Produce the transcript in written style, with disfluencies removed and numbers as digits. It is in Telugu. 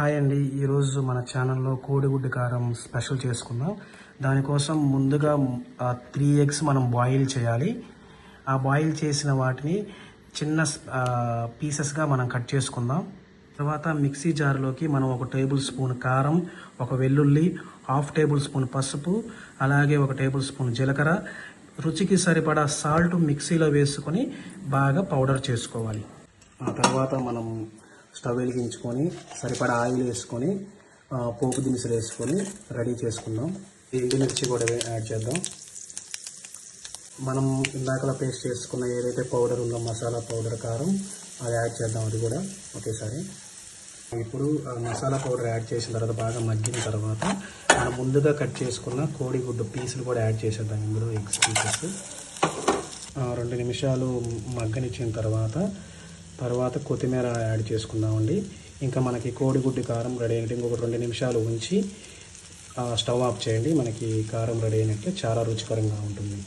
హాయ్ అండి. ఈరోజు మన ఛానల్లో కోడిగుడ్డు కారం స్పెషల్ చేసుకుందాం. దానికోసం ముందుగా 3 ఎగ్స్ మనం బాయిల్ చేయాలి. ఆ బాయిల్ చేసిన వాటిని చిన్న పీసెస్గా మనం కట్ చేసుకుందాం. తర్వాత మిక్సీ జార్లోకి మనం 1 టేబుల్ స్పూన్ కారం, 1 వెల్లుల్లి, 1/2 టేబుల్ స్పూన్ పసుపు, అలాగే 1 టేబుల్ స్పూన్ జీలకర్ర, రుచికి సరిపడా సాల్ట్ మిక్సీలో వేసుకొని బాగా పౌడర్ చేసుకోవాలి. ఆ తర్వాత మనం స్టవ్ వెలిగించుకొని సరిపడా ఆయిల్ వేసుకొని పోపు దినుసులు వేసుకొని రెడీ చేసుకుందాం. ఎండుమిర్చి కూడా యాడ్ చేద్దాం. మనం ఇందాకలా పేస్ట్ చేసుకున్న ఏదైతే పౌడర్ ఉందో మసాలా పౌడర్ కారం అది యాడ్ చేద్దాం. అది కూడా ఒకేసారి. ఇప్పుడు మసాలా పౌడర్ యాడ్ చేసిన తర్వాత బాగా మగ్గిన తర్వాత మనం ముందుగా కట్ చేసుకున్న కోడిగుడ్డు పీసులు కూడా యాడ్ చేసేద్దాం. ఇందులో ఎగ్స్ పీసెస్ 2 నిమిషాలు మగ్గనిచ్చిన తర్వాత కొత్తిమీర యాడ్ చేసుకుందామండి. ఇంకా మనకి కోడిగుడ్డు కారం రెడీ అయినట్టు. ఇంకొక 2 నిమిషాలు ఉంచి స్టవ్ ఆఫ్ చేయండి. మనకి కారం రెడీ అయినట్టు చాలా రుచికరంగా ఉంటుంది.